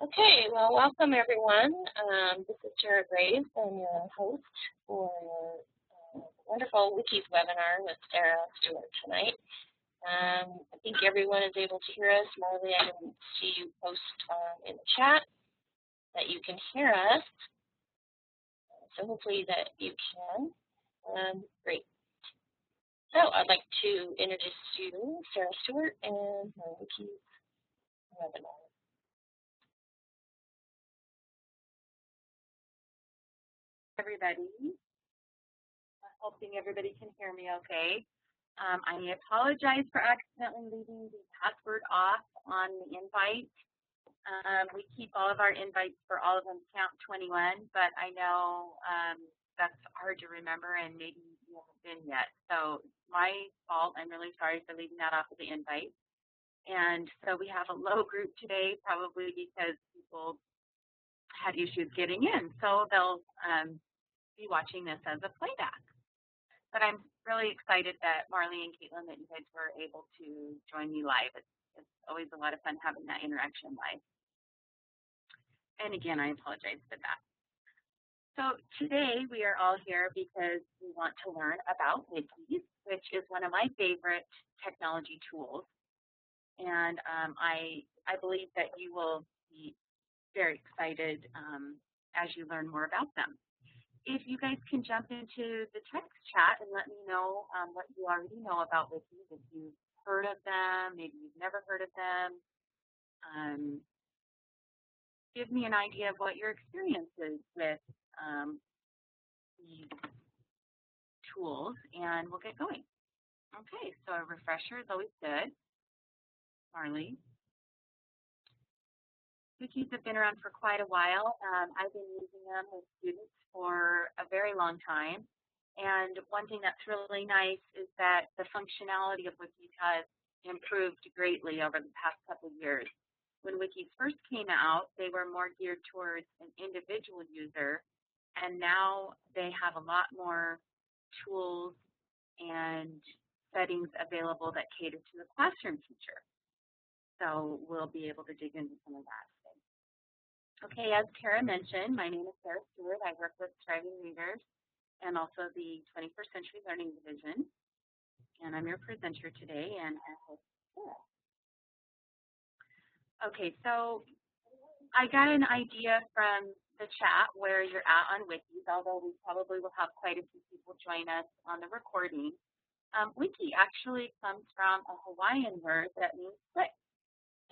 Okay, well, welcome everyone. This is Sarah Graves. I'm your host for wonderful Wikis webinar with Sarah Stewart tonight. I think everyone is able to hear us. Marley, I didn't see you post in the chat that you can hear us, so hopefully that you can. Great. So I'd like to introduce you, Sarah Stewart, and my Wikis webinar. Everybody. Hoping everybody can hear me okay. I apologize for accidentally leaving the password off on the invite. We keep all of our invites for all of them count 21, but I know that's hard to remember and maybe you haven't been yet. So my fault. I'm really sorry for leaving that off of the invite. And so we have a low group today, probably because people had issues getting in. So they'll be watching this as a playback. But I'm really excited that Marley and Caitlin, that you guys were able to join me live. It's always a lot of fun having that interaction live. And again, I apologize for that. So today we are all here because we want to learn about Wikis, which is one of my favorite technology tools. And I believe that you will be very excited as you learn more about them. If you guys can jump into the text chat and let me know what you already know about Wikis, if you've heard of them, maybe you've never heard of them, give me an idea of what your experience is with these tools, and we'll get going. Okay, so a refresher is always good. Marley. Wikis have been around for quite a while. I've been using them with students for a very long time. And one thing that's really nice is that the functionality of Wikis has improved greatly over the past couple of years. When Wikis first came out, they were more geared towards an individual user, and now they have a lot more tools and settings available that cater to the classroom teacher. So we'll be able to dig into some of that today. Okay, as Tara mentioned, my name is Sarah Stewart. I work with Thriving Readers and also the 21st Century Learning Division. And I'm your presenter today, and I hope Sarah. Okay, so I got an idea from the chat where you're at on Wikis, although we probably will have quite a few people join us on the recording. Wiki actually comes from a Hawaiian word that means quick,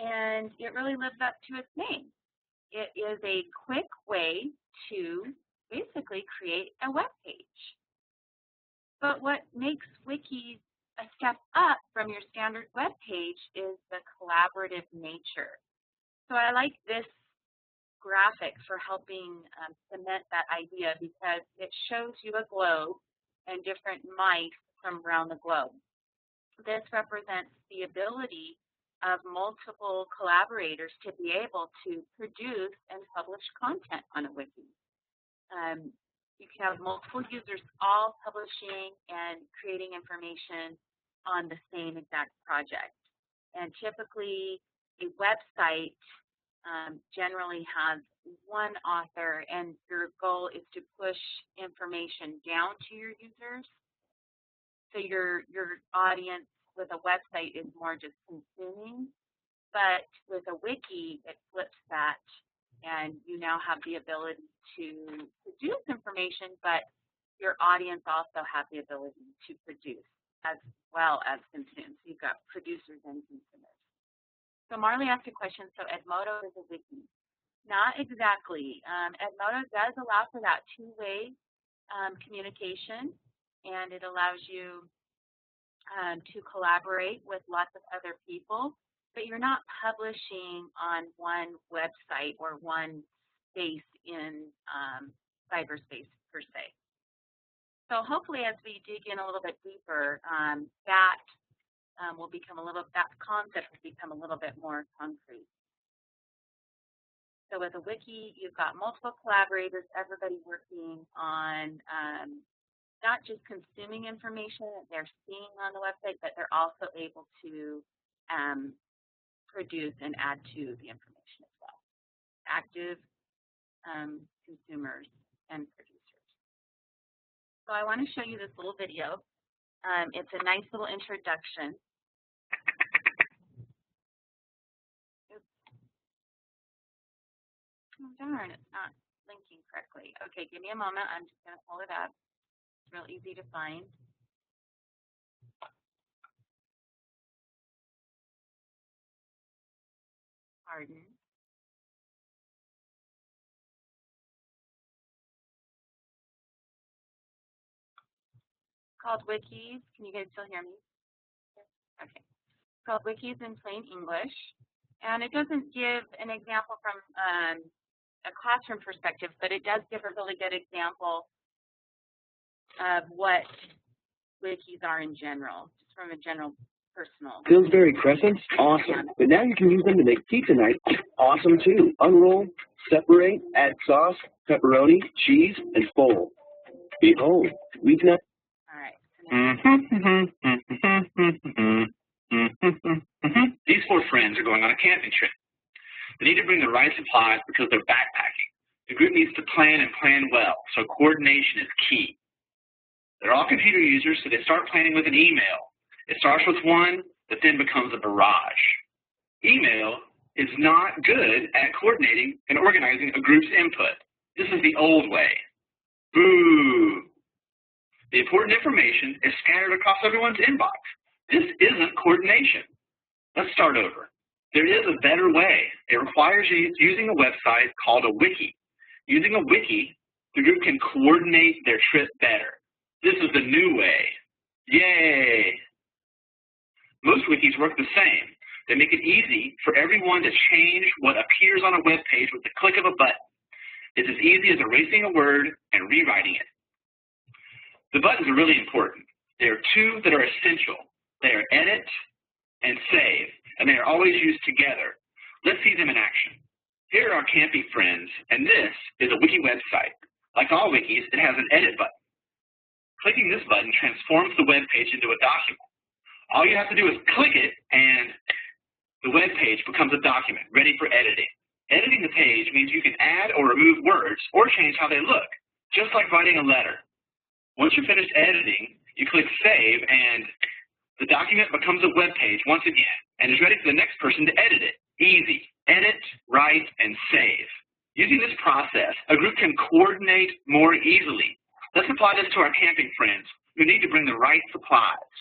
and it really lives up to its name. It is a quick way to basically create a web page. But what makes Wikis a step up from your standard web page is the collaborative nature. So I like this graphic for helping cement that idea because it shows you a globe and different mice from around the globe. This represents the ability of multiple collaborators to be able to produce and publish content on a wiki. You can have multiple users all publishing and creating information on the same exact project. And typically, a website generally has one author, and your goal is to push information down to your users. So your audience with a website is more just consuming, but with a wiki, it flips that, and you now have the ability to produce information, but your audience also have the ability to produce as well as consume. So you've got producers and consumers. So Marley asked a question, so Edmodo is a wiki. Not exactly. Edmodo does allow for that two-way communication, and it allows you to collaborate with lots of other people, but you're not publishing on one website or one space in cyberspace per se. So hopefully as we dig in a little bit deeper, that concept will become a little bit more concrete. So with a wiki, you've got multiple collaborators, everybody working on not just consuming information that they're seeing on the website, but they're also able to produce and add to the information as well. active consumers and producers. So I want to show you this little video. It's a nice little introduction. Oops. Oh, darn, it's not linking correctly. Okay, give me a moment. I'm just going to pull it up. It's real easy to find. Pardon. Called Wikis. Can you guys still hear me? Okay. It's called Wikis in Plain English. And it doesn't give an example from a classroom perspective, but it does give a really good example of what wikis are in general, just from a general personal. Pillsbury crescents, awesome. But now you can use them to make pizza night awesome too. Unroll, separate, add sauce, pepperoni, cheese, and fold. Behold, we've now. All right. These four friends are going on a camping trip. They need to bring the right supplies because they're backpacking. The group needs to plan and plan well, so coordination is key. They're all computer users, so they start planning with an email. It starts with one, but then becomes a barrage. Email is not good at coordinating and organizing a group's input. This is the old way. Boo! The important information is scattered across everyone's inbox. This isn't coordination. Let's start over. There is a better way. It requires using a website called a wiki. Using a wiki, the group can coordinate their trip better. This is the new way. Yay! Most wikis work the same. They make it easy for everyone to change what appears on a web page with the click of a button. It's as easy as erasing a word and rewriting it. The buttons are really important. There are two that are essential. They are edit and save, and they are always used together. Let's see them in action. Here are our camping friends, and this is a wiki website. Like all wikis, it has an edit button. Clicking this button transforms the web page into a document. All you have to do is click it, and the web page becomes a document ready for editing. Editing the page means you can add or remove words or change how they look, just like writing a letter. Once you're finished editing, you click Save, and the document becomes a web page once again and is ready for the next person to edit it. Easy. Edit, write, and save. Using this process, a group can coordinate more easily. Let's apply this to our camping friends who need to bring the right supplies.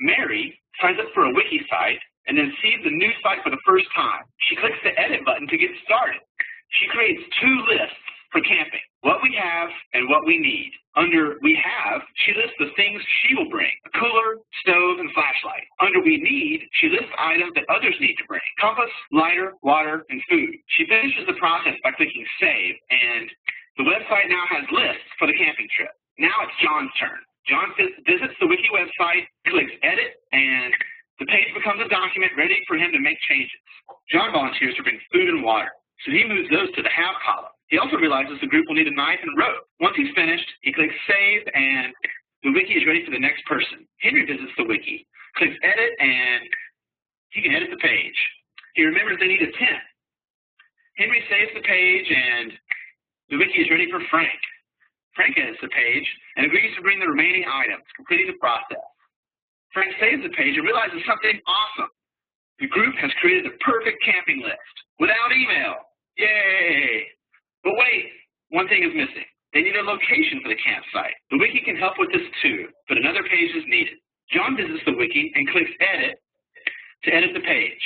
Mary signs up for a wiki site and then sees the new site for the first time. She clicks the edit button to get started. She creates two lists for camping, what we have and what we need. Under we have, she lists the things she will bring, a cooler, stove, and flashlight. Under we need, she lists items that others need to bring, compass, lighter, water, and food. She finishes the process by clicking save, and the website now has lists for the camping trip. Now it's John's turn. John visits the wiki website, clicks edit, and the page becomes a document ready for him to make changes. John volunteers to bring food and water, so he moves those to the have column. He also realizes the group will need a knife and rope. Once he's finished, he clicks save, and the wiki is ready for the next person. Henry visits the wiki, clicks edit, and he can edit the page. He remembers they need a tent. Henry saves the page, and the wiki is ready for Frank. Frank edits the page and agrees to bring the remaining items, completing the process. Frank saves the page and realizes something awesome. The group has created the perfect camping list without email. Yay! But wait, one thing is missing. They need a location for the campsite. The wiki can help with this too, but another page is needed. John visits the wiki and clicks edit to edit the page.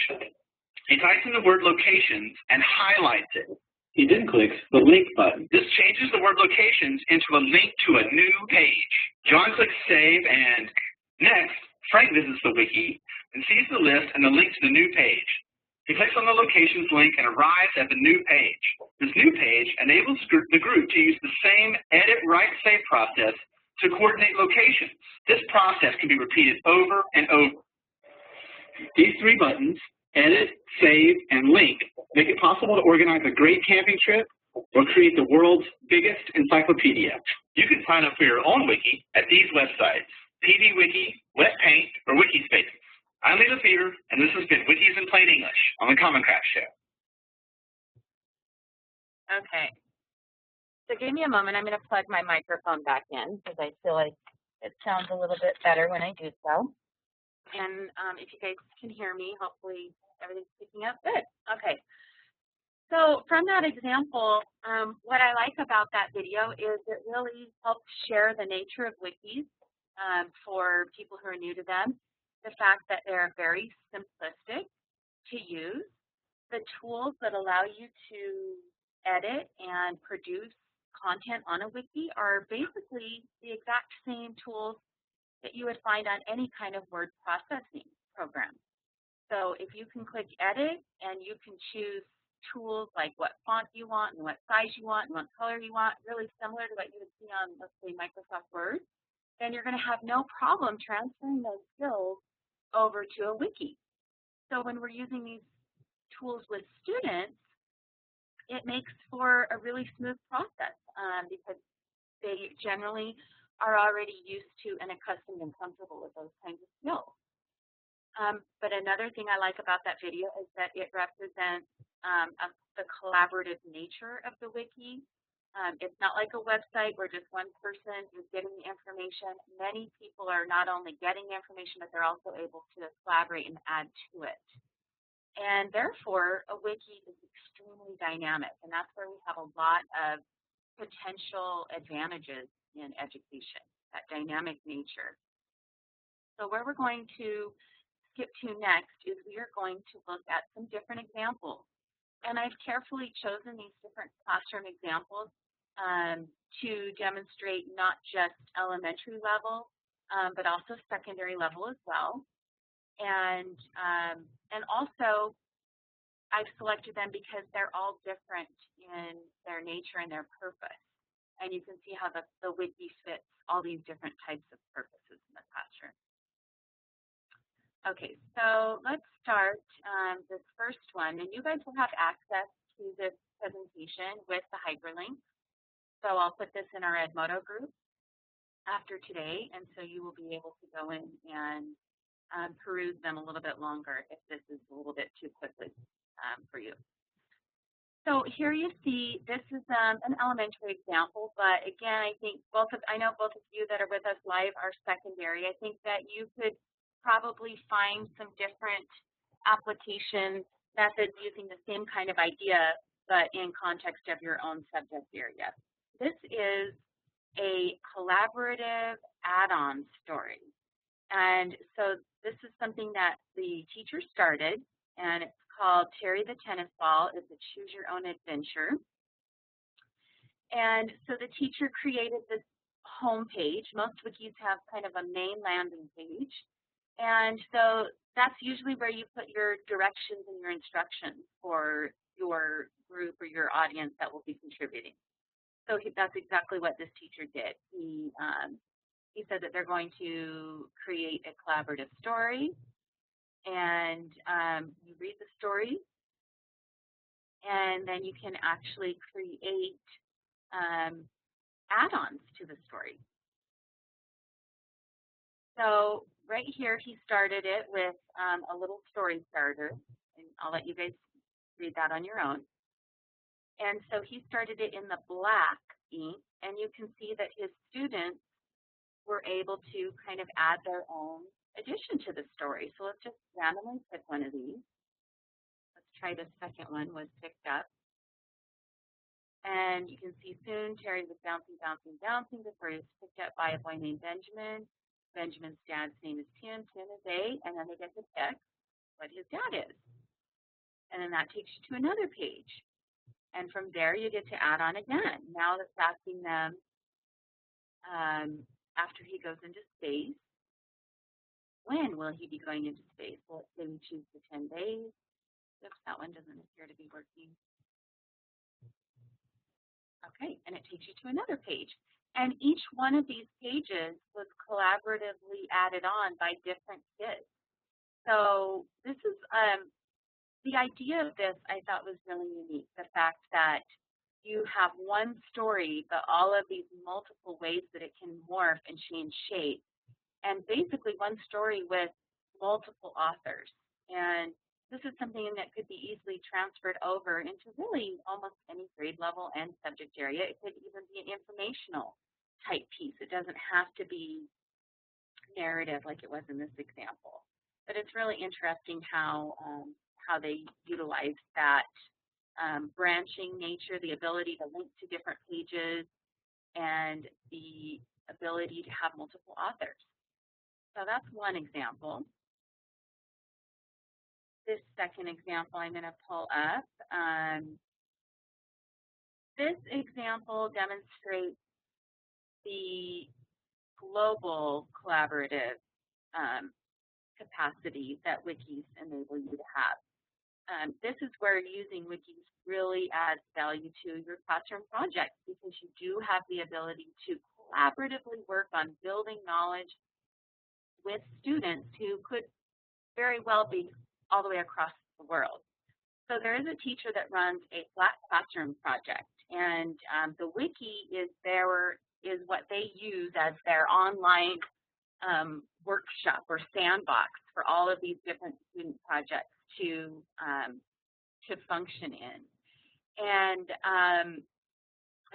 He types in the word locations and highlights it. He then clicks the link button. This changes the word locations into a link to a new page. John clicks save, and next, Frank visits the wiki and sees the list and the link to the new page. He clicks on the locations link and arrives at the new page. This new page enables the group to use the same edit, write, save process to coordinate locations. This process can be repeated over and over. These three buttons, edit, save, and link, make it possible to organize a great camping trip or create the world's biggest encyclopedia. You can sign up for your own wiki at these websites, PVWiki, WetPaint, or Wikispaces. I'm Lila Fever, and this has been Wikis in Plain English on the Common Craft Show. Okay. So give me a moment. I'm going to plug my microphone back in because I feel like it sounds a little bit better when I do so. And if you guys can hear me, hopefully everything's picking up good. Okay. So from that example, what I like about that video is it really helps share the nature of wikis for people who are new to them, the fact that they're very simplistic to use, the tools that allow you to edit and produce content on a wiki are basically the exact same tools that you would find on any kind of word processing program. So if you can click edit and you can choose tools like what font you want and what size you want and what color you want, really similar to what you would see on, let's say, Microsoft Word, then you're going to have no problem transferring those skills over to a wiki. So when we're using these tools with students, it makes for a really smooth process because they generally are already used to and accustomed and comfortable with those kinds of skills. But another thing I like about that video is that it represents the collaborative nature of the wiki. It's not like a website where just one person is getting the information. Many people are not only getting the information, but they're also able to collaborate and add to it. And therefore, a wiki is extremely dynamic, and that's where we have a lot of potential advantages in education, that dynamic nature. So where we're going to skip to next is we are going to look at some different examples. And I've carefully chosen these different classroom examples to demonstrate not just elementary level, but also secondary level as well. And also, I've selected them because they're all different in their nature and their purpose. And you can see how the wiki fits all these different types of purposes in the classroom. Okay, so let's start this first one. And you guys will have access to this presentation with the hyperlink. So I'll put this in our Edmodo group after today, and so you will be able to go in and peruse them a little bit longer if this is a little bit too quickly for you. So here you see this is an elementary example, but again, I know both of you that are with us live are secondary. I think that you could probably find some different application methods using the same kind of idea, but in context of your own subject area. This is a collaborative add-on story. And so this is something that the teacher started, and it's called Terry the Tennis Ball. It's a choose your own adventure. And so the teacher created this home page. Most wikis have kind of a main landing page. And so that's usually where you put your directions and your instructions for your group or your audience that will be contributing. So that's exactly what this teacher did. He said that they're going to create a collaborative story, and you read the story, and then you can actually create add-ons to the story. So right here, he started it with a little story starter, and I'll let you guys read that on your own. And so he started it in the black ink, and you can see that his students were able to kind of add their own addition to the story. So let's just randomly pick one of these. Let's try the second one was picked up. And you can see soon Terry was bouncing, bouncing, bouncing before he was picked up by a boy named Benjamin. Benjamin's dad's name is Tim. Tim is A, and then they get to pick what his dad is. And then that takes you to another page. And from there, you get to add on again. Now it's asking them, after he goes into space, when will he be going into space? So let's say we choose the 10 days. Oops, that one doesn't appear to be working. Okay, and it takes you to another page. And each one of these pages was collaboratively added on by different kids. So this is, the idea of this I thought was really unique, the fact that you have one story, but all of these multiple ways that it can morph and change shape, and basically one story with multiple authors. And this is something that could be easily transferred over into really almost any grade level and subject area. It could even be an informational type piece. It doesn't have to be narrative like it was in this example. But it's really interesting how they utilize that branching nature, the ability to link to different pages, and the ability to have multiple authors. So that's one example. This second example I'm going to pull up. This example demonstrates the global collaborative capacity that Wikis enable you to have. This is where using Wikis really adds value to your classroom projects, because you do have the ability to collaboratively work on building knowledge with students who could very well be all the way across the world. So there is a teacher that runs a flat classroom project, and the Wiki is what they use as their online workshop or sandbox for all of these different student projects to function in. And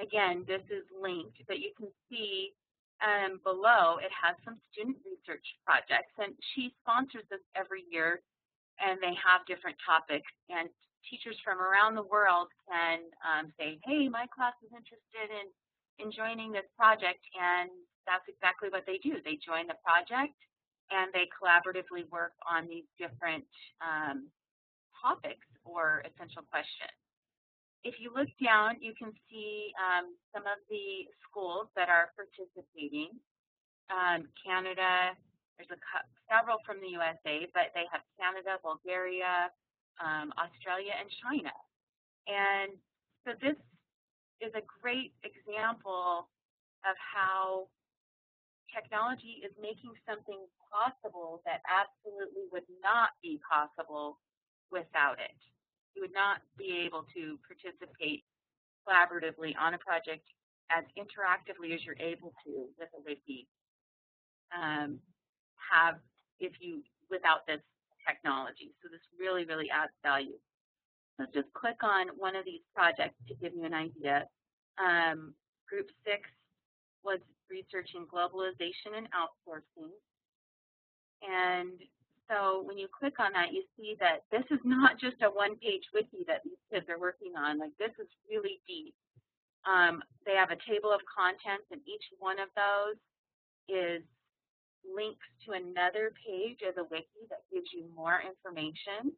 again, this is linked, but you can see below it has some student research projects, and she sponsors this every year, and they have different topics, and teachers from around the world can say, hey, my class is interested in joining this project, and that's exactly what they do. They join the project, and they collaboratively work on these different topics or essential questions. If you look down, you can see some of the schools that are participating. Canada, there's several from the USA, but they have Canada, Bulgaria, Australia, and China. And so this is a great example of how technology is making something possible that absolutely would not be possible without it. You would not be able to participate collaboratively on a project as interactively as you're able to with a Wiki without this technology. So this really, really adds value. Let's just click on one of these projects to give you an idea. Group 6 was researching globalization and outsourcing. And so when you click on that, you see that this is not just a one-page wiki that these kids are working on. Like, this is really deep. They have a table of contents, and each one of those is links to another page of the wiki that gives you more information.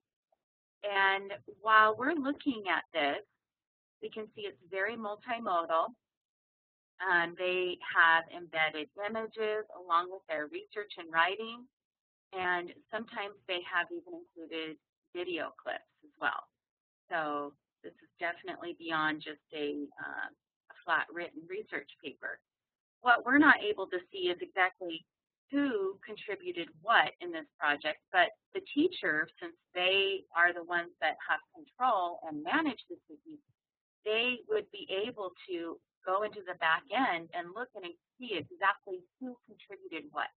And while we're looking at this, we can see it's very multimodal. They have embedded images along with their research and writing, and sometimes they have even included video clips as well. So this is definitely beyond just a flat written research paper. What we're not able to see is exactly who contributed what in this project, but the teacher, since they are the ones that have control and manage this wiki, they would be able to go into the back end and look and see exactly who contributed what.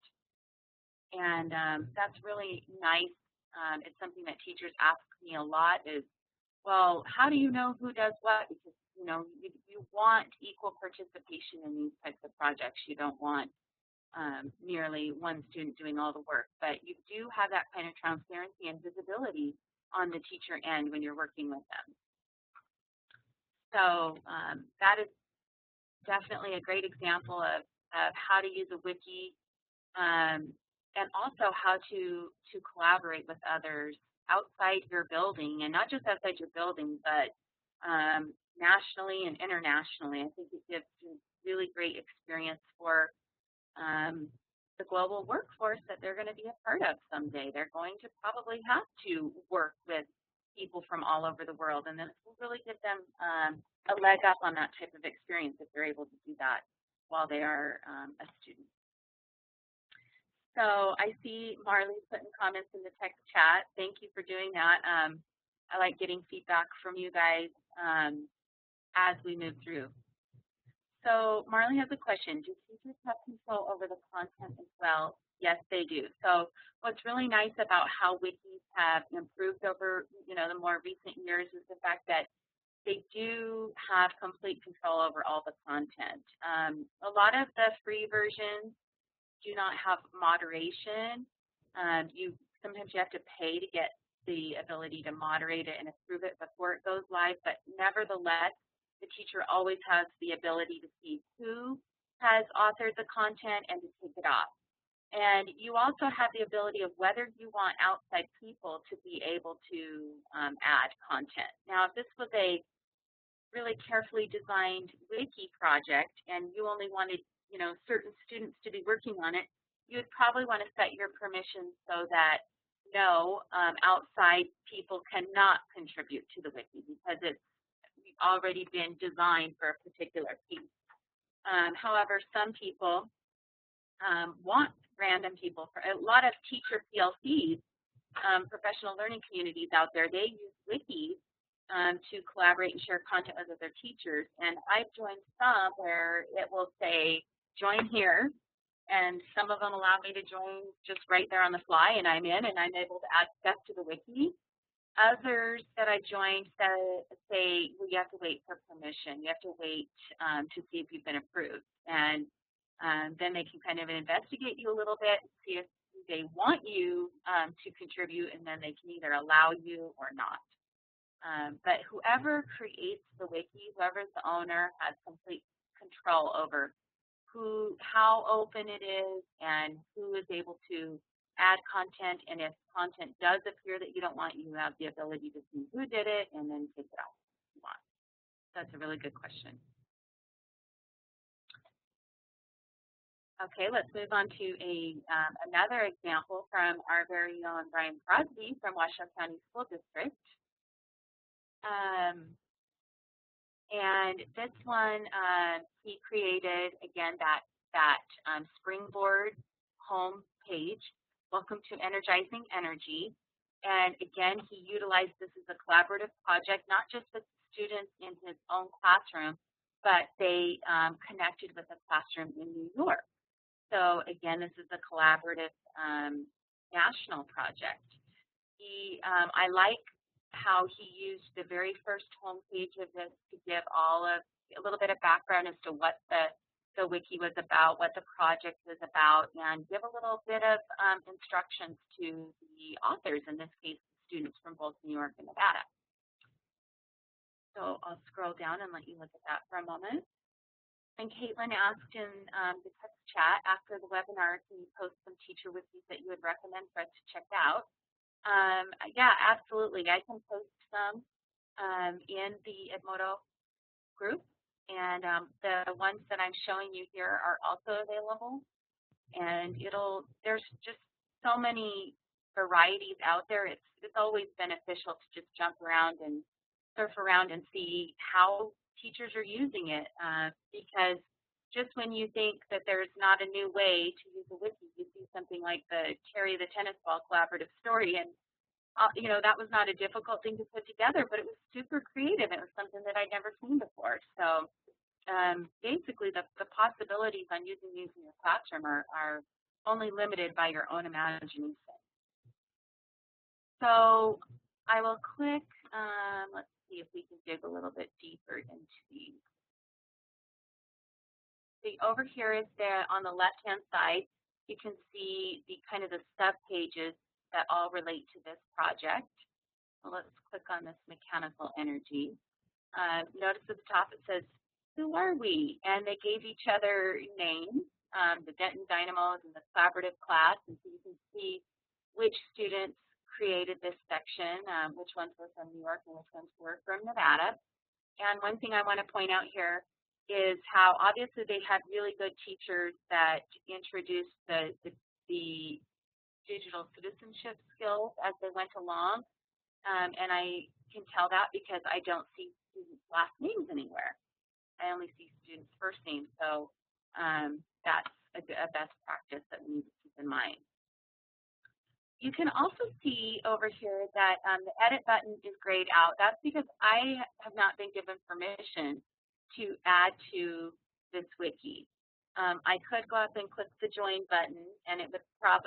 And that's really nice. It's something that teachers ask me a lot is, well, how do you know who does what? Because, you know, you want equal participation in these types of projects. You don't want merely one student doing all the work, but you do have that kind of transparency and visibility on the teacher end when you're working with them. So that is definitely a great example of how to use a wiki and also how to collaborate with others outside your building, and not just outside your building, but nationally and internationally. I think it gives a really great experience for the global workforce that they're going to be a part of someday. They're going to probably have to work with people from all over the world, and this will really give them a leg up on that type of experience if they're able to do that while they are a student. So I see Marley's putting comments in the text chat. Thank you for doing that. I like getting feedback from you guys as we move through. So Marley has a question. Do teachers have control over the content as well? Yes, they do. So what's really nice about how wikis have improved over, the more recent years is the fact that they do have complete control over all the content. A lot of the free versions do not have moderation. Sometimes you have to pay to get the ability to moderate it and approve it before it goes live, but nevertheless, the teacher always has the ability to see who has authored the content and to take it off. And you also have the ability of whether you want outside people to be able to add content. Now, if this was a really carefully designed wiki project and you only wanted, certain students to be working on it, you would probably want to set your permissions so that no outside people cannot contribute to the wiki because it's already been designed for a particular piece. However, some people want random people. For a lot of teacher PLCs, professional learning communities out there, they use wikis to collaborate and share content with other teachers. And I've joined some where it will say, join here. And some of them allow me to join just right there on the fly, and I'm in, and I'm able to add stuff to the wiki. Others that I joined say well, you have to wait for permission. You have to wait to see if you've been approved. And then they can kind of investigate you a little bit, see if they want you to contribute, and then they can either allow you or not. But whoever creates the wiki, whoever's the owner, has complete control over how open it is and who is able to add content. And if content does appear that you don't want, you have the ability to see who did it and then take it off if you want. That's a really good question. Okay, let's move on to another example from our very own Brian Crosby from Washoe County School District. And this one, he created, again, that Springboard home page, Welcome to Energizing Energy. And again, he utilized this as a collaborative project, not just with students in his own classroom, but they connected with a classroom in New York. So again, this is a collaborative national project. I like how he used the very first homepage of this to give a little bit of background as to what the wiki was about, what the project was about, and give a little bit of instructions to the authors, in this case, students from both New York and Nevada. So I'll scroll down and let you look at that for a moment. And Caitlin asked in the text chat after the webinar, can you post some teacher wikis that you would recommend for us to check out? Yeah, absolutely. I can post some in the Edmodo group, and the ones that I'm showing you here are also available. And there's just so many varieties out there. It's always beneficial to just jump around and surf around and see how teachers are using it, because just when you think that there's not a new way to use a wiki, you see something like the Terry the Tennis Ball collaborative story, and that was not a difficult thing to put together, but it was super creative. It was something that I'd never seen before. So basically, the possibilities on using these in your classroom are only limited by your own imagination. So I will click. Let's see if we can dig a little bit deeper into these. Over here is there on the left-hand side, you can see the kind of the sub-pages that all relate to this project. So let's click on this mechanical energy. Notice at the top it says, who are we? And they gave each other names, the Denton Dynamos and the collaborative class. And so you can see which students created this section, which ones were from New York and which ones were from Nevada. And one thing I want to point out here is how obviously they had really good teachers that introduced the digital citizenship skills as they went along. And I can tell that because I don't see students' last names anywhere. I only see students' first names. So that's a best practice that we need to keep in mind. You can also see over here that the edit button is grayed out. That's because I have not been given permission to add to this wiki. I could go up and click the join button, and it would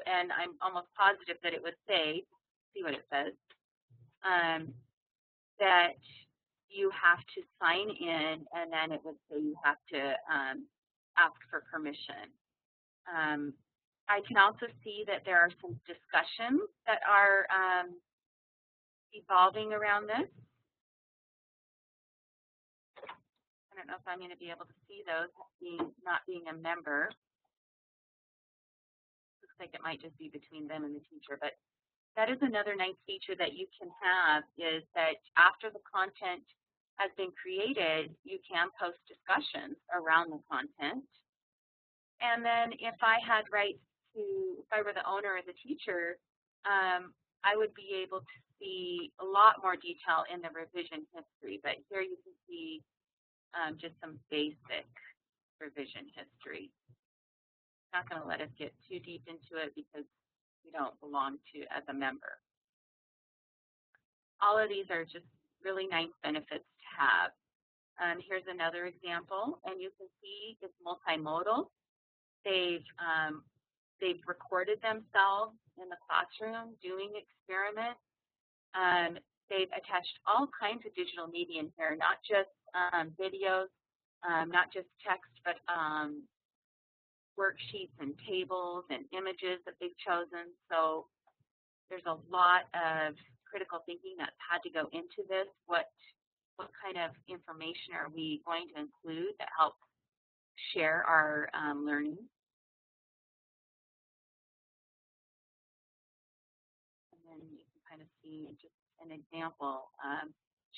and I'm almost positive that it would say, see what it says, that you have to sign in, and then it would say you have to ask for permission. I can also see that there are some discussions that are evolving around this. I don't know if I'm going to be able to see those not being a member. Looks like it might just be between them and the teacher, but that is another nice feature that you can have, is that after the content has been created, you can post discussions around the content. And then if I had rights to, if I were the owner or the teacher, I would be able to see a lot more detail in the revision history. But here you can see just some basic revision history. Not going to let us get too deep into it because we don't belong to as a member. All of these are just really nice benefits to have. Here's another example, and you can see it's multimodal. They've recorded themselves in the classroom doing experiments. They've attached all kinds of digital media in here, not just videos, not just text, but worksheets and tables and images that they've chosen. So there's a lot of critical thinking that's had to go into this. What kind of information are we going to include that helps share our learning? And then you can kind of see just an example.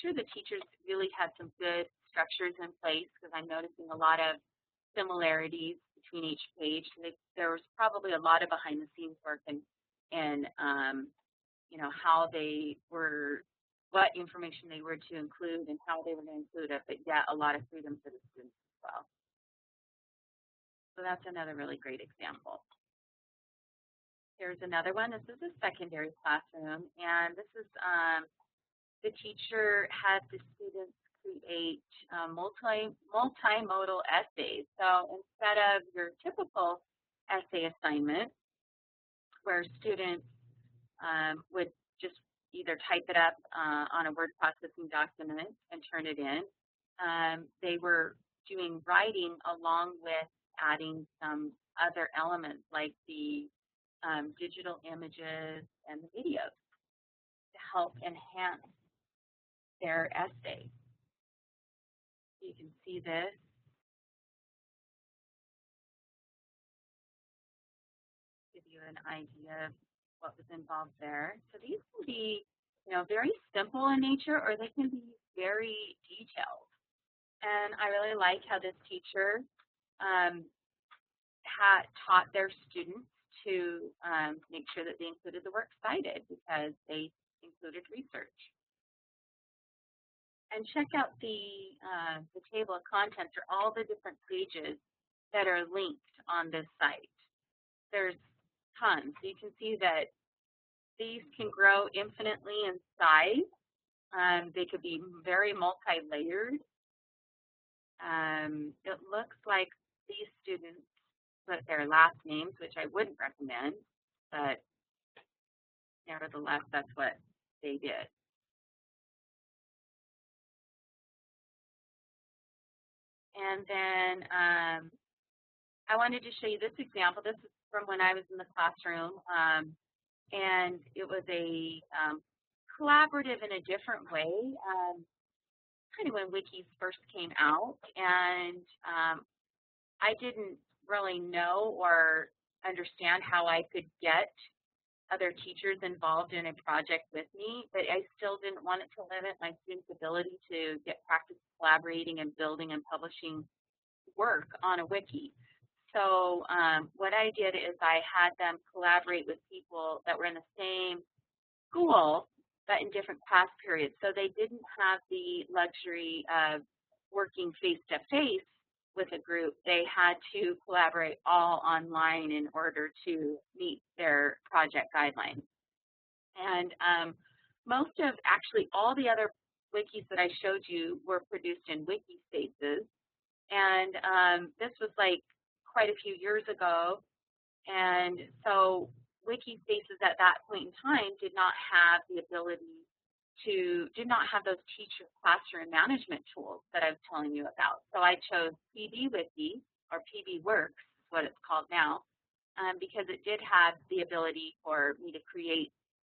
Sure, the teachers really had some good structures in place, because I'm noticing a lot of similarities between each page. There was probably a lot of behind-the-scenes work and you know, how they were, what information they were to include and how they were going to include it, but yet a lot of freedom for the students as well. So that's another really great example. Here's another one. This is a secondary classroom, and this is the teacher had the students create multimodal essays. So instead of your typical essay assignment, where students would just either type it up on a word processing document and turn it in, they were doing writing along with adding some other elements like the digital images and the videos to help enhance their essay. You can see this. Give you an idea of what was involved there. So these can be, you know, very simple in nature, or they can be very detailed. And I really like how this teacher had taught their students to make sure that they included the works cited, because they included research. And check out the table of contents, or all the different pages that are linked on this site. There's tons. So you can see that these can grow infinitely in size. They could be very multi-layered. It looks like these students put their last names, which I wouldn't recommend, but nevertheless, that's what they did. And then I wanted to show you this example. This is from when I was in the classroom, and it was a collaborative in a different way, kind of when Wikis first came out, and I didn't really know or understand how I could get other teachers involved in a project with me, but I still didn't want it to limit my students' ability to get practice collaborating and building and publishing work on a wiki. So what I did is I had them collaborate with people that were in the same school, but in different class periods. So they didn't have the luxury of working face-to-face with a group. They had to collaborate all online in order to meet their project guidelines. And most of, actually all the other wikis that I showed you were produced in Wikispaces. And this was like quite a few years ago. And so Wikis Spaces at that point in time did not have the ability did not have those teacher classroom management tools that I was telling you about. So I chose PB Wiki, or PB Works is what it's called now, because it did have the ability for me to create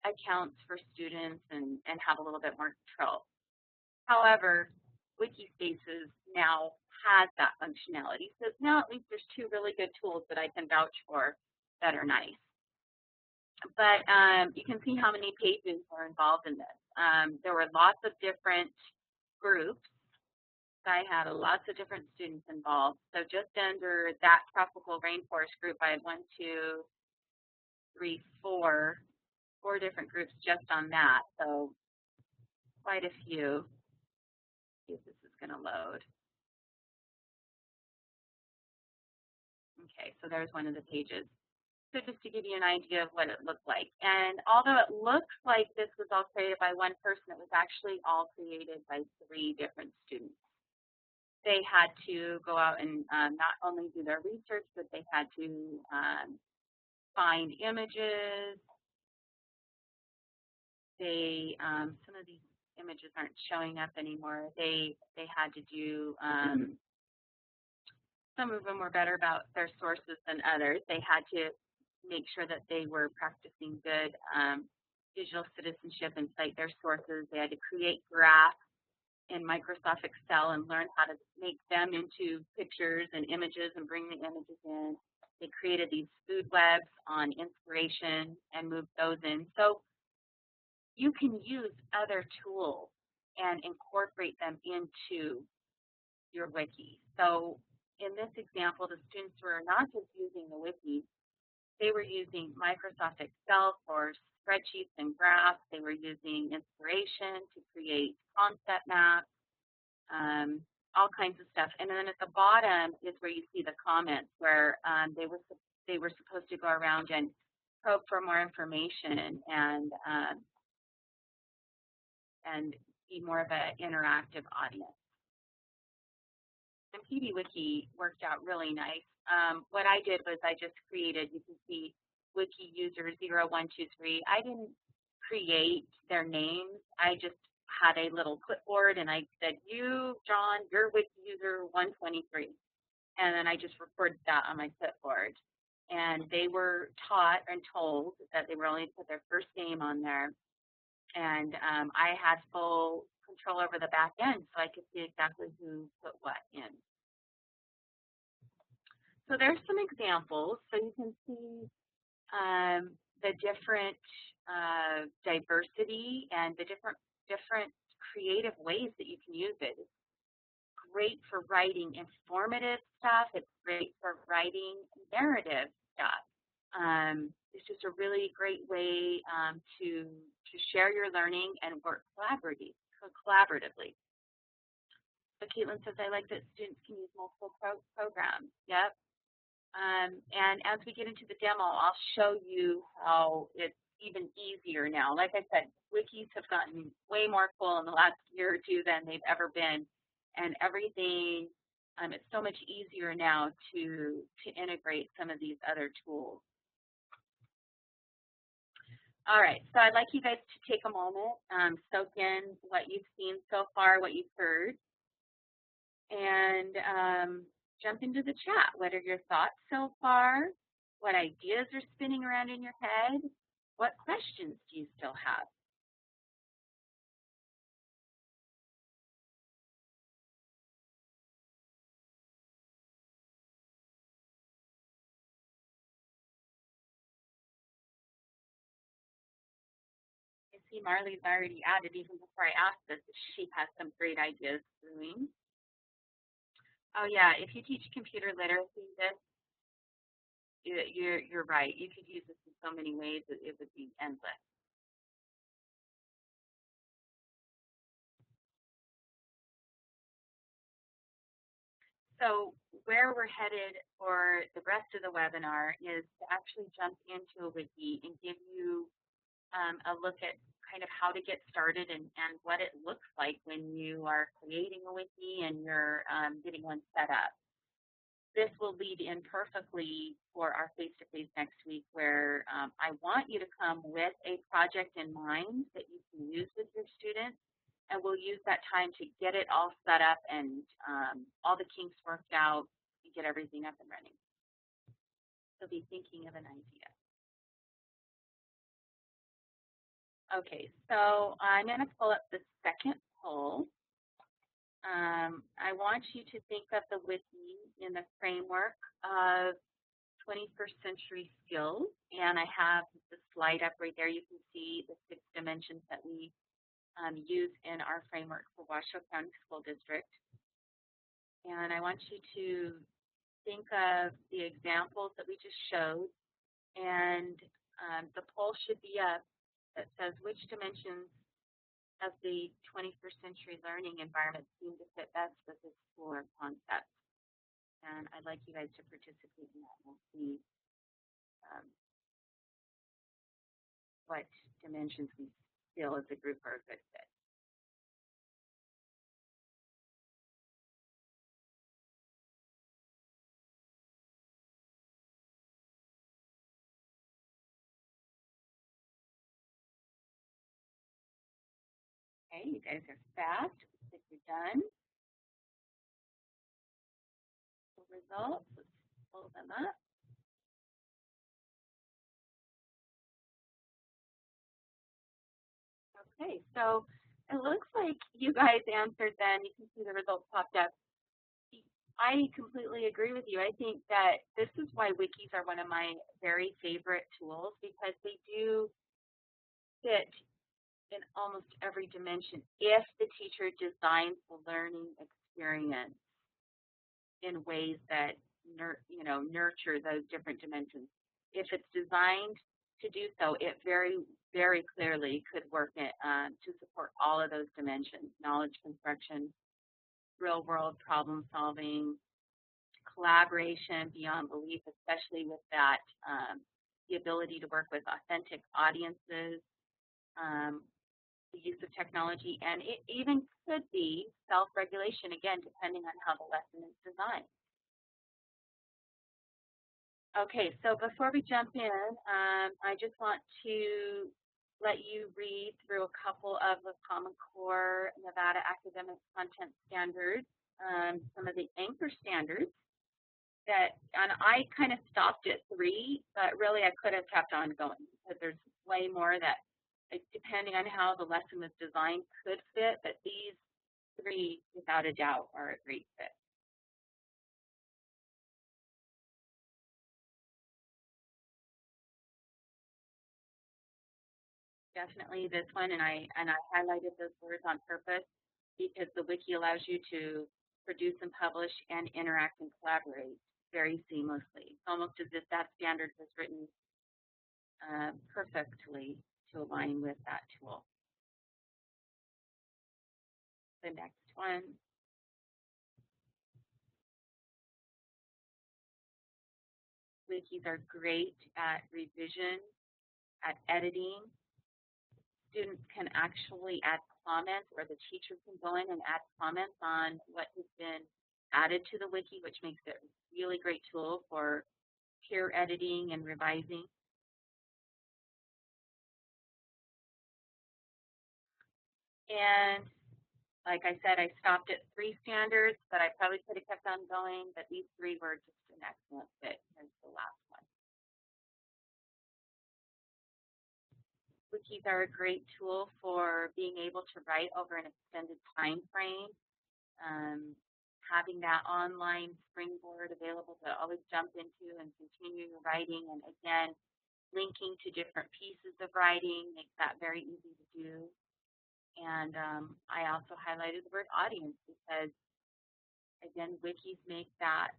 accounts for students and have a little bit more control. However, Wikis Spaces now has that functionality. So now at least there's two really good tools that I can vouch for that are nice. But you can see how many pages are involved in this. There were lots of different groups. I had lots of different students involved. So just under that tropical rainforest group, I had 1, 2, 3, 4 different groups just on that. So quite a few. Let's see if this is going to load. Okay, so there's one of the pages. So just to give you an idea of what it looked like. And although it looks like this was all created by one person, it was actually all created by 3 different students. They had to go out and not only do their research, but they had to find images. They some of these images aren't showing up anymore. They had to do some of them were better about their sources than others. They had to make sure that they were practicing good digital citizenship and cite their sources. They had to create graphs in Microsoft Excel and learn how to make them into pictures and images and bring the images in. They created these food webs on inspiration and moved those in. So you can use other tools and incorporate them into your wiki. So in this example, the students were not just using the wiki, they were using Microsoft Excel for spreadsheets and graphs. They were using inspiration to create concept maps, all kinds of stuff. And then at the bottom is where you see the comments where they were supposed to go around and probe for more information and be more of an interactive audience. And PB Wiki worked out really nice. What I did was I just created, you can see wiki user 0123. I didn't create their names. I just had a little clipboard and I said, you, John, you're wiki user 123. And then I just recorded that on my clipboard. And they were taught and told that they were only to put their first name on there. And I had full control over the back end so I could see exactly who put what in. So there's some examples. So you can see the different diversity and the different creative ways that you can use it. It's great for writing informative stuff. It's great for writing narrative stuff. It's just a really great way to share your learning and work collaboratively. So Caitlin says, I like that students can use multiple programs. Yep. And as we get into the demo, I'll show you how it's even easier now. Like I said, wikis have gotten way more cool in the last year or two than they've ever been. And everything, it's so much easier now to integrate some of these other tools. All right, so I'd like you guys to take a moment, soak in what you've seen so far, what you've heard, and jump into the chat. What are your thoughts so far? What ideas are spinning around in your head? What questions do you still have? I see Marley's already added, even before I asked this, she has some great ideas brewing. Oh yeah, if you teach computer literacy, you're right. You could use this in so many ways, it would be endless. So where we're headed for the rest of the webinar is to actually jump into a wiki and give you a look at kind kind of how to get started and what it looks like when you are creating a wiki and you're getting one set up. This will lead in perfectly for our face-to-face next week, where I want you to come with a project in mind that you can use with your students, and we'll use that time to get it all set up and all the kinks worked out and get everything up and running. So be thinking of an idea. Okay, so I'm going to pull up the second poll. I want you to think of the wiki in the framework of 21st century skills, and I have the slide up right there. You can see the 6 dimensions that we use in our framework for Washoe County School District. And I want you to think of the examples that we just showed, and the poll should be up that says which dimensions of the 21st century learning environment seem to fit best with this school or concept. And I'd like you guys to participate in that. We'll see what dimensions we feel as a group are a good fit. Okay, you guys are fast. Looks like you're done. The results, let's pull them up. Okay, so it looks like you guys answered then. You can see the results popped up. I completely agree with you. I think that this is why wikis are one of my very favorite tools, because they do fit in almost every dimension if the teacher designs the learning experience in ways that nurture those different dimensions. If it's designed to do so, it very, very clearly could work to support all of those dimensions: knowledge construction, real-world problem solving, collaboration beyond belief, especially with that the ability to work with authentic audiences, the use of technology, and it even could be self-regulation, again, depending on how the lesson is designed. Okay, so before we jump in, I just want to let you read through a couple of the Common Core Nevada Academic Content Standards, some of the anchor standards and I kind of stopped at 3, but really I could have kept on going because there's way more that, depending on how the lesson was designed, could fit, but these 3, without a doubt, are a great fit. Definitely this one, and I highlighted those words on purpose because the wiki allows you to produce and publish and interact and collaborate very seamlessly. It's almost as if that standard was written perfectly to align with that tool. The next one. Wikis are great at revision, at editing. Students can actually add comments, or the teacher can go in and add comments on what has been added to the wiki, which makes it a really great tool for peer editing and revising. And like I said, I stopped at 3 standards, but I probably could have kept on going, but these 3 were just an excellent fit. Here's the last one. Wikis are a great tool for being able to write over an extended time frame. Having that online springboard available to always jump into and continue your writing, and again, linking to different pieces of writing makes that very easy to do. And I also highlighted the word audience because, again, wikis make that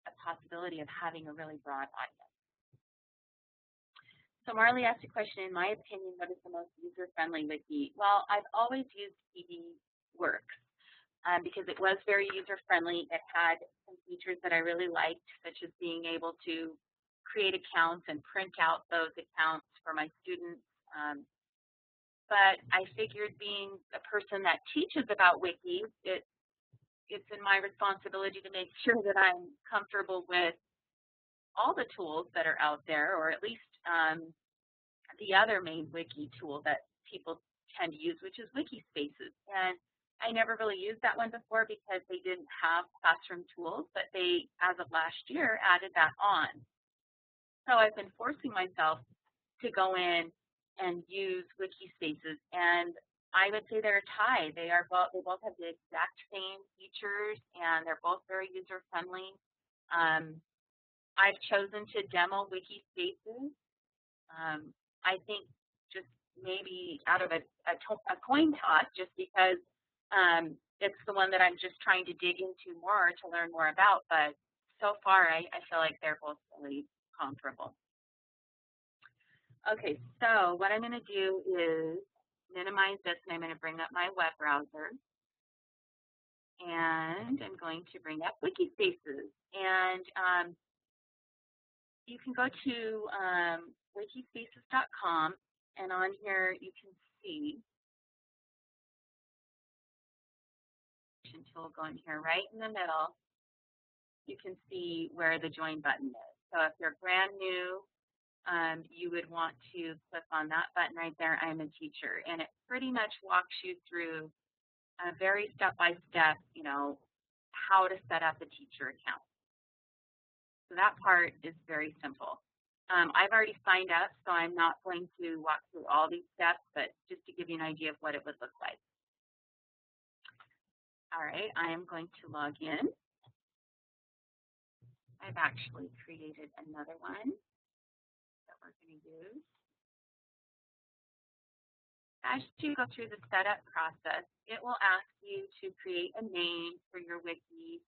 a possibility of having a really broad audience. So Marley asked a question, in my opinion, what is the most user-friendly wiki? Well, I've always used PDWorks because it was very user-friendly. It had some features that I really liked, such as being able to create accounts and print out those accounts for my students. but I figured being a person that teaches about Wikis, it's in my responsibility to make sure that I'm comfortable with all the tools that are out there, or at least the other main wiki tool that people tend to use, which is Wikispaces. And I never really used that one before because they didn't have classroom tools, but they, as of last year, added that on. So I've been forcing myself to go in and use Wikispaces, and I would say they're a tie. They both have the exact same features, and they're both very user-friendly. I've chosen to demo Wikispaces. I think just maybe out of a coin toss, just because it's the one that I'm just trying to dig into more to learn more about. But so far, I feel like they're both really comparable. Okay, so what I'm going to do is minimize this, and I'm going to bring up my web browser. And I'm going to bring up Wikispaces. And you can go to wikispaces.com, and on here you can see, tool going here right in the middle, you can see where the join button is. So if you're brand new, you would want to click on that button right there, I'm a teacher, and it pretty much walks you through a very step-by-step, how to set up a teacher account. So that part is very simple. I've already signed up, so I'm not going to walk through all these steps, but just to give you an idea of what it would look like. All right, I am going to log in. I've actually created another one that we're going to use. As you go through the setup process, it will ask you to create a name for your wiki.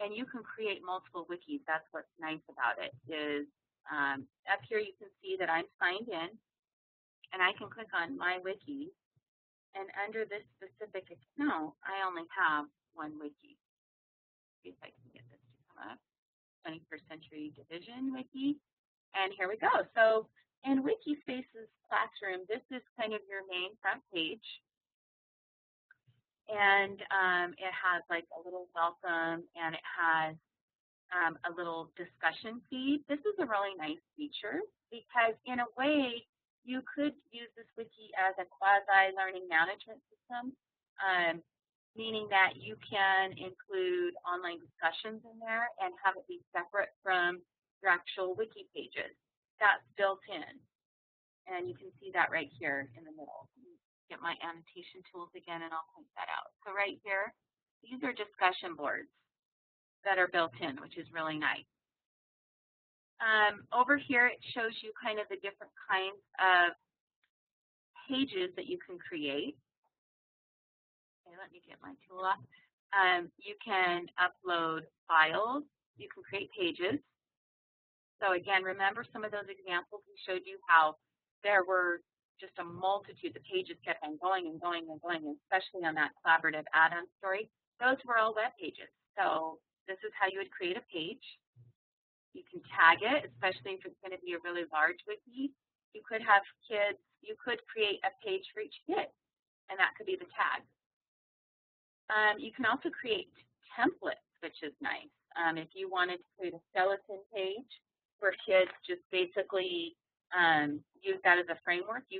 And you can create multiple wikis. That's what's nice about it is up here you can see that I'm signed in, and I can click on My Wiki. And under this specific account, I only have one wiki. See if I can get this to come up. 21st Century Division Wiki. And here we go. So in Wikispaces Classroom, this is kind of your main front page. And it has like a little welcome, and it has a little discussion feed. This is a really nice feature because in a way you could use this wiki as a quasi-learning management system, meaning that you can include online discussions in there and have it be separate from your actual wiki pages. That's built in, and you can see that right here in the middle. Get my annotation tools again, and I'll point that out. So right here, these are discussion boards that are built in, which is really nice. Over here, it shows you kind of the different kinds of pages that you can create. Okay, let me get my tool off. You can upload files. You can create pages. So again, remember some of those examples we showed you how there were just a multitude. The pages kept on going and going and going, especially on that collaborative add-on story. Those were all web pages. So this is how you would create a page. You can tag it, especially if it's going to be a really large wiki. You could have kids, you could create a page for each kid, and that could be the tag. You can also create templates, which is nice. If you wanted to create a skeleton page where kids just basically use that as a framework, you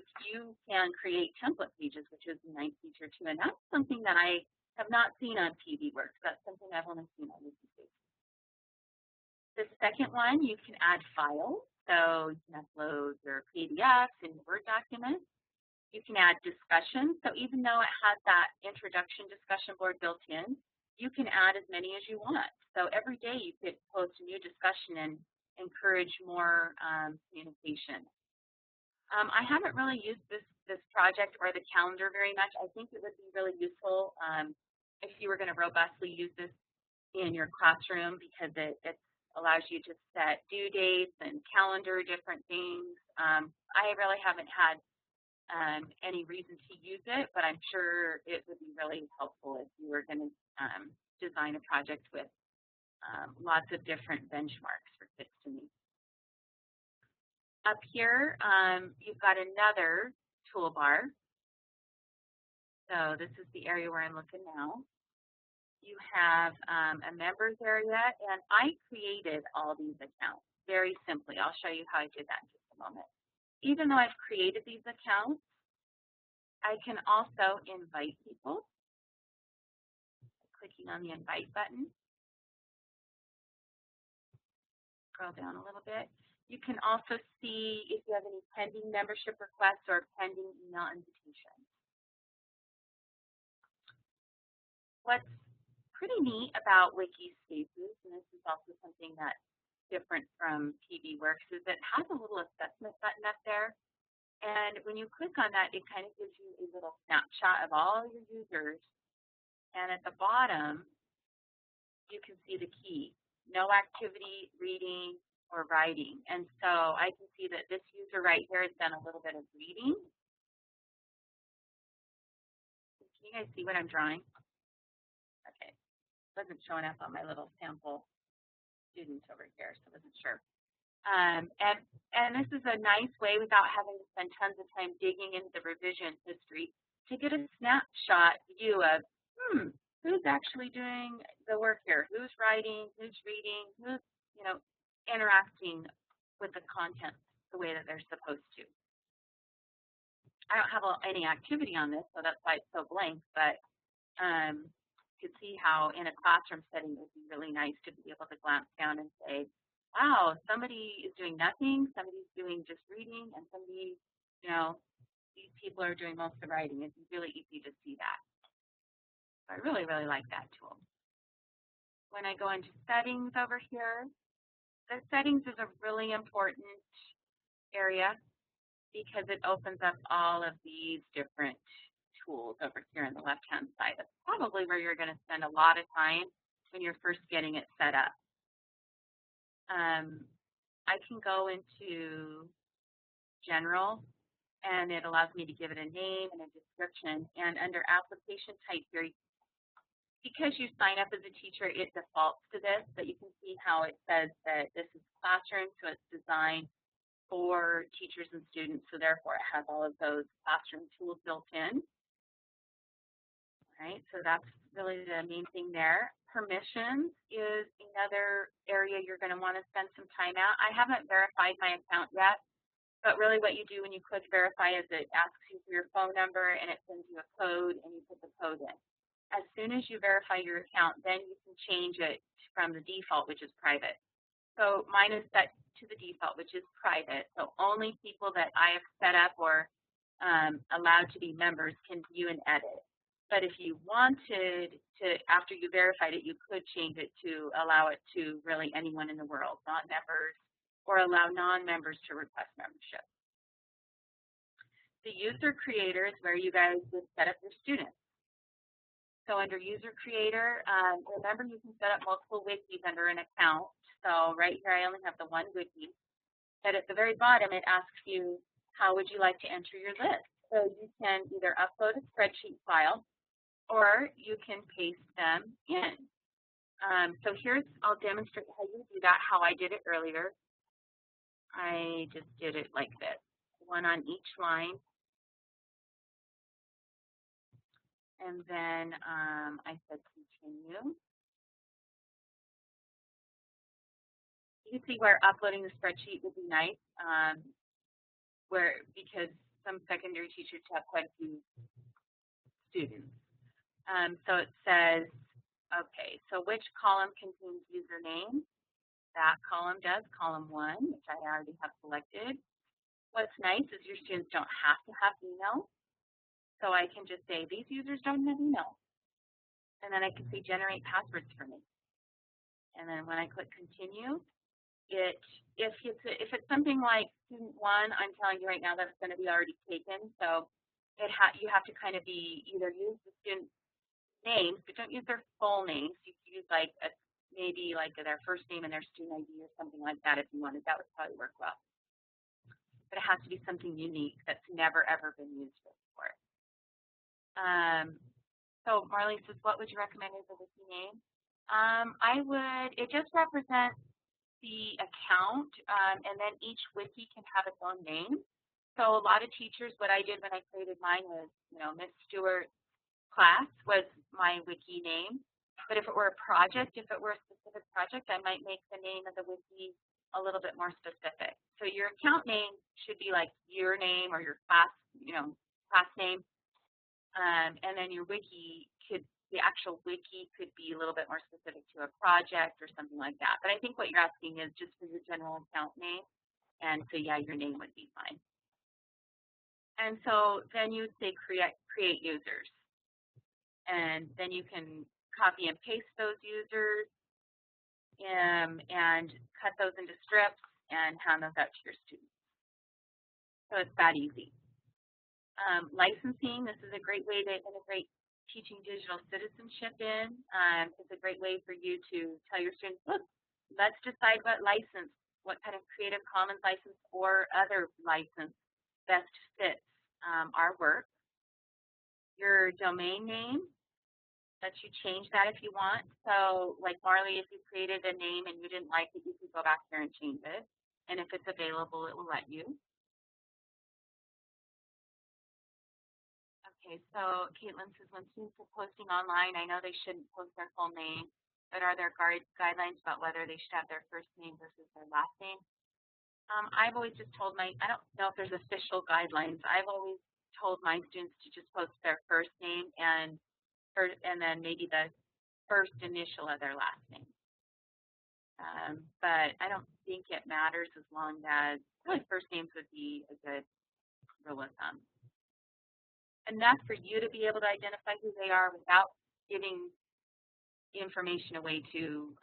can create template pages, which is a nice feature too. And that's something that I have not seen on PVWorks. That's something I've only seen on Wikispaces. The second one, you can add files. So you can upload your PDFs and Word documents. You can add discussions. So even though it has that introduction discussion board built in, you can add as many as you want. So every day you could post a new discussion and encourage more communication. I haven't really used this project or the calendar very much. I think it would be really useful if you were going to robustly use this in your classroom because it allows you to set due dates and calendar different things. I really haven't had any reason to use it, but I'm sure it would be really helpful if you were going to design a project with lots of different benchmarks for kids to meet. Up here, you've got another toolbar. So this is the area where I'm looking now. You have a members area, and I created all these accounts very simply. I'll show you how I did that in just a moment. Even though I've created these accounts, I can also invite people, clicking on the invite button. Scroll down a little bit. You can also see if you have any pending membership requests or pending email invitations. What's pretty neat about Wikis Spaces, and this is also something that's different from PBWorks, is it has a little assessment button up there. And when you click on that, it kind of gives you a little snapshot of all your users. And at the bottom, you can see the key, no activity, reading, or writing. And so I can see that this user right here has done a little bit of reading. Can you guys see what I'm drawing? Okay, it wasn't showing up on my little sample students over here, so I wasn't sure. And this is a nice way, without having to spend tons of time digging into the revision history, to get a snapshot view of, who's actually doing the work here, who's writing, who's reading, who's, interacting with the content the way that they're supposed to. I don't have any activity on this, so that's why it's so blank, but you can see how in a classroom setting it would be really nice to be able to glance down and say, wow, somebody is doing nothing, somebody's doing just reading, and somebody, these people are doing most of the writing. It's really easy to see that. I really, really like that tool. When I go into settings over here, the settings is a really important area because it opens up all of these different tools over here on the left-hand side. That's probably where you're going to spend a lot of time when you're first getting it set up. I can go into General, and it allows me to give it a name and a description. And under application type here, because you sign up as a teacher, it defaults to this, but you can see how it says that this is classroom, so it's designed for teachers and students, so therefore it has all of those classroom tools built in. All right, so that's really the main thing there. Permissions is another area you're going to want to spend some time at. I haven't verified my account yet, but really what you do when you click verify is it asks you for your phone number and it sends you a code and you put the code in. As soon as you verify your account, then you can change it from the default, which is private. So mine is set to the default, which is private. So only people that I have set up or allowed to be members can view and edit. But if you wanted to, after you verified it, you could change it to allow it to really anyone in the world, not members, or allow non-members to request membership. The user creator is where you guys would set up your students. So under user creator, remember you can set up multiple wikis under an account. So right here I only have the one wiki. But at the very bottom it asks you, how would you like to enter your list? So you can either upload a spreadsheet file or you can paste them in. So I'll demonstrate how you do that, how I did it earlier. I just did it like this, one on each line. And then I said continue. You can see where uploading the spreadsheet would be nice, because some secondary teachers have quite a few students. So it says, okay, so which column contains username? That column does, column 1, which I already have selected. What's nice is your students don't have to have email. So I can just say, these users don't have email. And then I can say, generate passwords for me. And then when I click continue, if it's something like student 1, I'm telling you right now that it's going to be already taken. So you have to kind of either use the student names, but don't use their full names. You can use maybe their first name and their student ID or something like that if you wanted. That would probably work well. But it has to be something unique that's never ever been used before. So Marley says, what would you recommend as a wiki name? It just represents the account, and then each wiki can have its own name. So a lot of teachers, what I did when I created mine was, Miss Stewart class was my wiki name. But if it were a project, if it were a specific project, I might make the name of the wiki a little bit more specific. So your account name should be like your name or your class, class name. And then your wiki the actual wiki could be a little bit more specific to a project or something like that. But I think what you're asking is just for your general account name. And so, yeah, your name would be fine. And so then you would say create users. And then you can copy and paste those users and cut those into strips and hand those out to your students. So it's that easy. Licensing, this is a great way to integrate teaching digital citizenship in. It's a great way for you to tell your students, look, let's decide what kind of Creative Commons license or other license best fits our work. Your domain name, lets you change that if you want. So like Marley, if you created a name and you didn't like it, you could go back there and change it. And if it's available, it will let you. Okay, so Caitlin says, when students are posting online, I know they shouldn't post their full name, but are there guidelines about whether they should have their first name versus their last name? I've always just told I don't know if there's official guidelines. I've always told my students to just post their first name and then maybe the first initial of their last name. But I don't think it matters as long as really first names would be a good rule of thumb. Enough for you to be able to identify who they are without giving information away to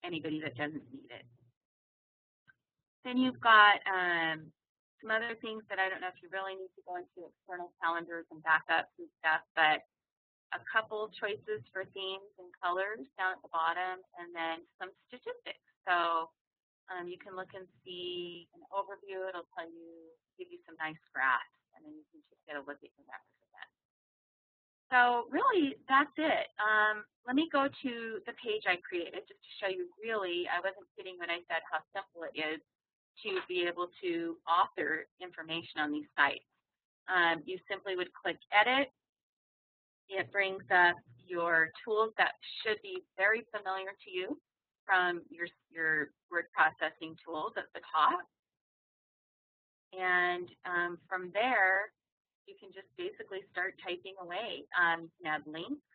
anybody that doesn't need it. Then you've got some other things that I don't know if you really need to go into external calendars and backups and stuff, but a couple choices for themes and colors down at the bottom, and then some statistics. So you can look and see an overview. It'll give you some nice graphs, and then you can just get a look at your members again. So really, that's it. Let me go to the page I created just to show you really, I wasn't kidding when I said how simple it is to be able to author information on these sites. You simply would click Edit. It brings up your tools that should be very familiar to you from your word processing tools at the top. And from there, you can just basically start typing away. You can add links,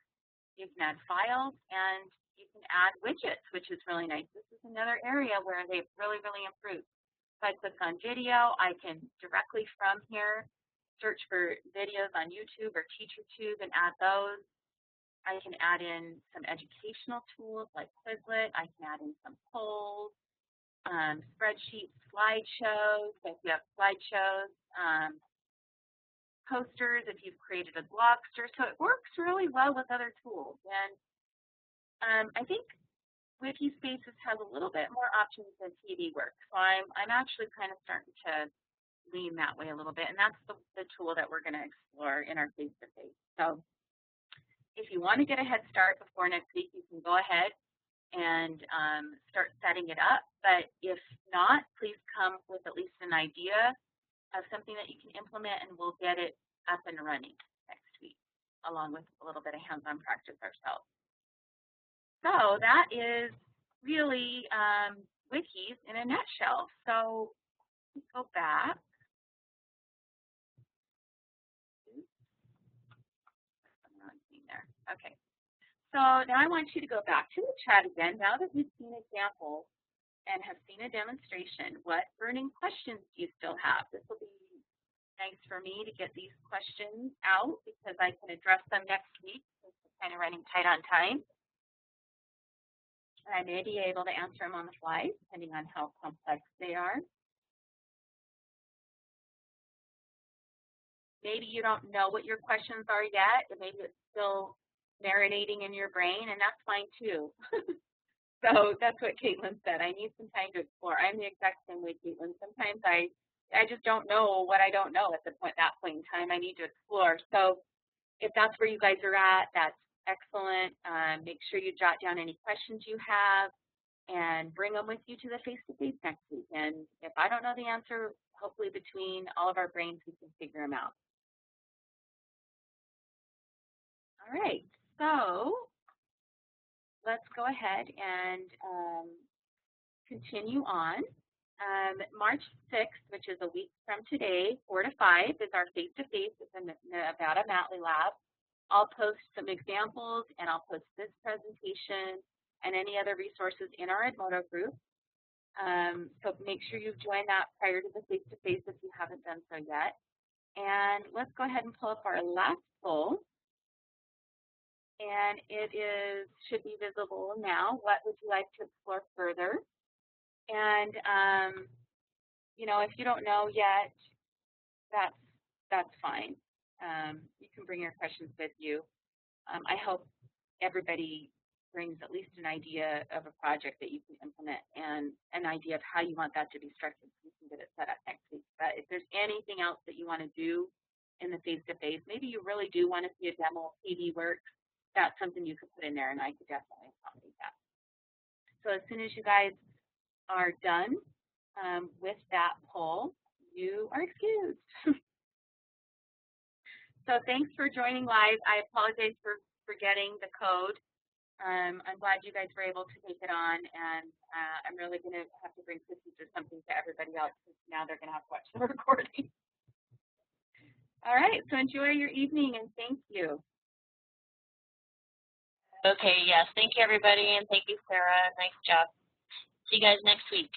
you can add files, and you can add widgets, which is really nice. This is another area where they've really, really improved. If I click on video, I can directly from here search for videos on YouTube or TeacherTube and add those. I can add in some educational tools like Quizlet. I can add in some polls, spreadsheets, slideshows. So if you have slideshows, posters, if you've created a Blogster. So it works really well with other tools. And I think Wikispaces has a little bit more options than TV works. So I'm actually kind of starting to lean that way a little bit, and that's the tool that we're going to explore in our face-to-face. So if you want to get a head start before next week, you can go ahead and start setting it up. But if not, please come with at least an idea of something that you can implement, and we'll get it up and running next week, along with a little bit of hands-on practice ourselves. So that is really Wikis in a nutshell. So let's go back. There. Okay. So now I want you to go back to the chat again. Now that we've seen examples and have seen a demonstration, what burning questions do you still have? This will be nice for me to get these questions out because I can address them next week since we're kind of running tight on time. And I may be able to answer them on the fly, depending on how complex they are. Maybe you don't know what your questions are yet, and maybe it's still marinating in your brain, and that's fine too. So that's what Caitlin said. I need some time to explore. I'm the exact same way, Caitlin. Sometimes I just don't know what I don't know at that point in time. I need to explore. So if that's where you guys are at, that's excellent. Make sure you jot down any questions you have and bring them with you to the face-to-face next week. And if I don't know the answer, hopefully between all of our brains we can figure them out. All right, so let's go ahead and continue on. March 6th, which is a week from today, 4 to 5, is our face-to-face at the Nevada Matley Lab. I'll post some examples, and I'll post this presentation and any other resources in our Edmodo group. So make sure you join that prior to the face-to-face if you haven't done so yet. And let's go ahead and pull up our last poll. And it should be visible now. What would you like to explore further? And you know, if you don't know yet, that's fine. You can bring your questions with you. I hope everybody brings at least an idea of a project that you can implement and an idea of how you want that to be structured so you can get it set up next week. But if there's anything else that you want to do in the face-to-face, maybe you really do want to see a demo of PD work, that's something you could put in there, and I could definitely accommodate that. So as soon as you guys are done with that poll, you are excused. So thanks for joining live. I apologize for forgetting the code. I'm glad you guys were able to take it on, and I'm really going to have to bring cookies or something to everybody else because now they're going to have to watch the recording. All right, so enjoy your evening, and thank you. Okay, yes. Thank you, everybody, and thank you, Sarah. Nice job. See you guys next week.